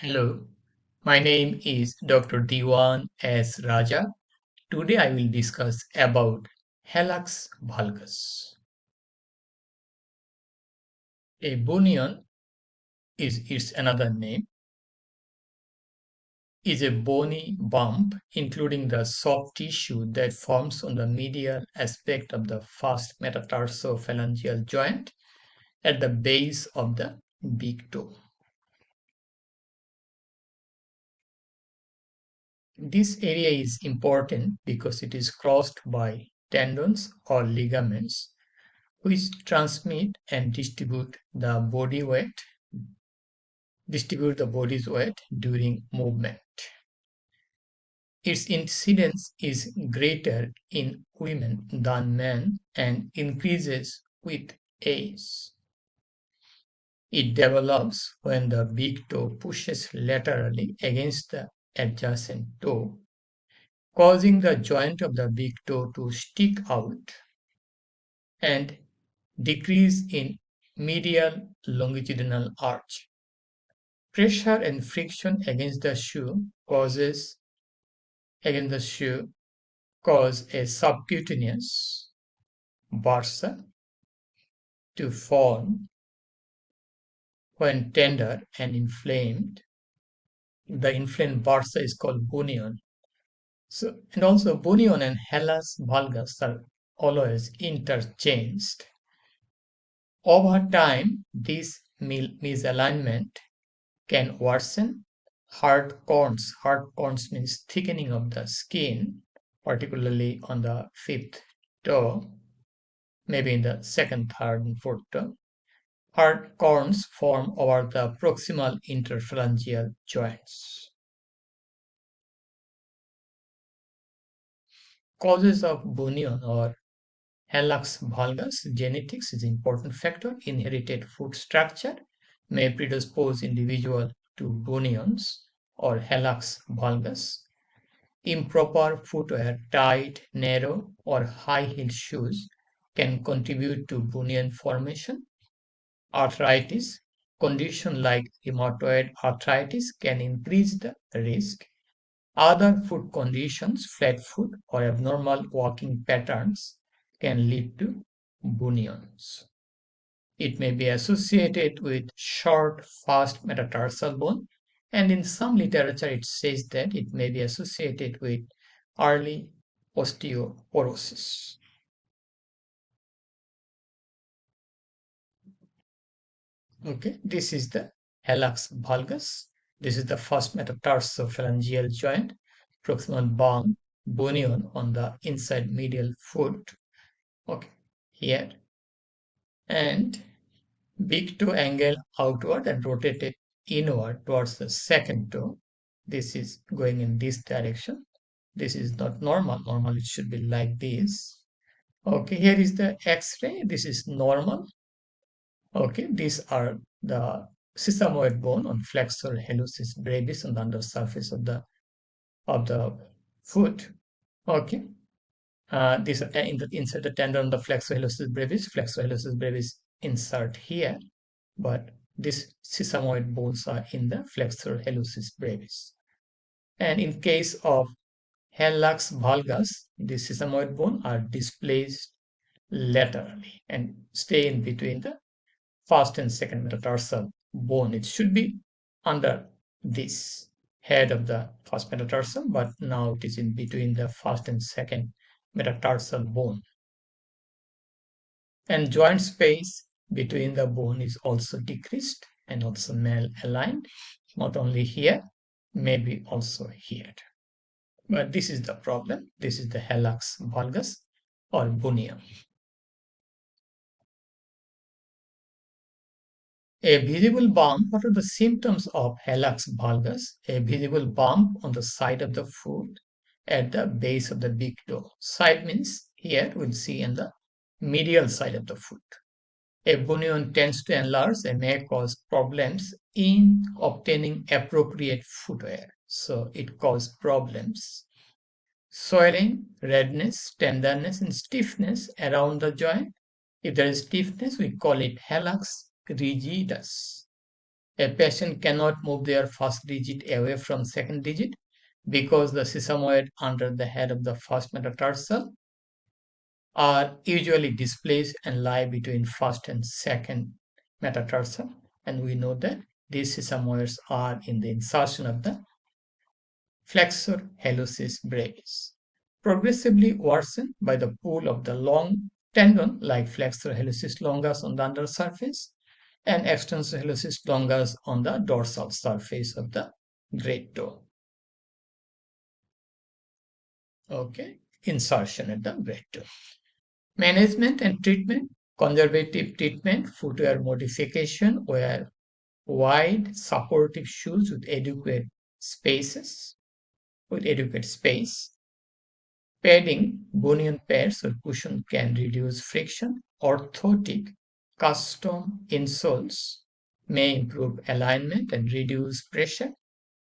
Hello, my name is Dr. Dewan S. Raja. Today I will discuss about Hallux valgus. A bunion is its another name, is a bony bump including the soft tissue that forms on the medial aspect of the first metatarsophalangeal joint at the base of the big toe. This area is important because it is crossed by tendons or ligaments which transmit and distribute the body's weight during movement. Its incidence is greater in women than men and increases with age. It develops when the big toe pushes laterally against the adjacent toe, causing the joint of the big toe to stick out and decrease in medial longitudinal arch. Pressure and friction against the shoe cause a subcutaneous bursa to form when tender and inflamed. The inflamed bursa is called bunion. And also bunion and Hallus valgus are always interchanged. Over time, this misalignment can worsen. Hard corns means thickening of the skin, particularly on the fifth toe, maybe in the second, third, and fourth toe. Hard corns form over the proximal interphalangeal joints. Causes of bunion or Hallux valgus. Genetics is an important factor. Inherited foot structure may predispose individual to bunions or Hallux valgus. Improper footwear, tight, narrow, or high-heeled shoes can contribute to bunion formation. Arthritis, condition like rheumatoid arthritis can increase the risk. Other foot conditions, flat foot or abnormal walking patterns, can lead to bunions. It may be associated with short, fast metatarsal bone, and in some literature it says that it may be associated with early osteoporosis. Okay, this is the hallux valgus. This is the first metatarsophalangeal joint, proximal bunion on the inside medial foot. Okay, here, and big toe angle outward and rotated inward towards the second toe. This is going in this direction. This is not normal. Normal it should be like this. Okay, here is the X-ray. This is normal. Okay, these are the sesamoid bone on flexor hallucis brevis on the undersurface of the foot. Okay, these are inside the tendon of the flexor hallucis brevis. Flexor hallucis brevis insert here, but these sesamoid bones are in the flexor hallucis brevis. And in case of Hallux valgus, the sesamoid bone are displaced laterally and stay in between the first and second metatarsal bone. It should be under this head of the first metatarsal, but now it is in between the first and second metatarsal bone. And joint space between the bone is also decreased and also malaligned, not only here, maybe also here. But this is the problem. This is the hallux valgus or bunion. A visible bump. What are the symptoms of hallux valgus? A visible bump on the side of the foot at the base of the big toe. Side means here we'll see in the medial side of the foot. A bunion tends to enlarge and may cause problems in obtaining appropriate footwear. So it causes problems. Swelling, redness, tenderness, and stiffness around the joint. If there is stiffness, we call it hallux rigidus. A patient cannot move their first digit away from second digit because the sesamoid under the head of the first metatarsal are usually displaced and lie between first and second metatarsal. And we know that these sesamoids are in the insertion of the flexor hallucis brevis, progressively worsened by the pull of the long tendon like flexor hallucis longus on the undersurface and extensor hallucis longus on the dorsal surface of the great toe. Okay, insertion at the great toe. Management and treatment. Conservative treatment, footwear modification, wear wide supportive shoes with adequate spaces, with adequate space. Padding, bunion pads or cushion can reduce friction. Orthotic, custom insoles may improve alignment and reduce pressure.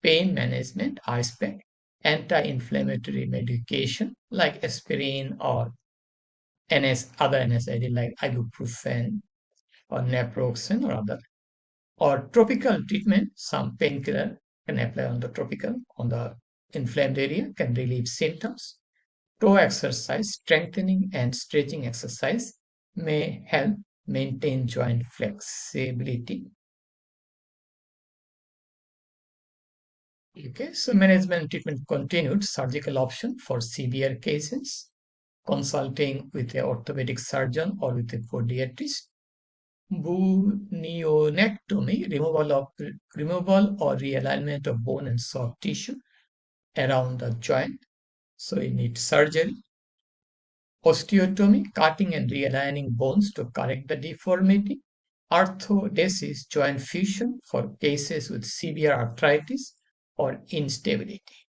Pain management, ice pack, anti-inflammatory medication like aspirin or other NSAID like ibuprofen or naproxen or other, or topical treatment. Some painkiller can apply on the topical on the inflamed area, can relieve symptoms. Toe exercise, strengthening and stretching exercise may help maintain joint flexibility. Okay, so management treatment continued. Surgical option for severe cases, consulting with a orthopedic surgeon or with a podiatrist. Bunionectomy, removal or realignment of bone and soft tissue around the joint. So you need surgery. Osteotomy, cutting and realigning bones to correct the deformity. Arthrodesis, joint fusion for cases with severe arthritis or instability.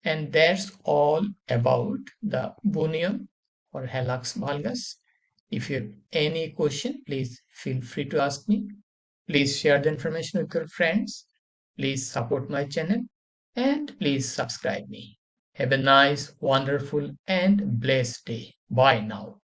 And that's all about the bunion or hallux valgus. If you have any question, please feel free to ask me. Please share the information with your friends. Please support my channel and please subscribe me. Have a nice, wonderful and blessed day. Bye now.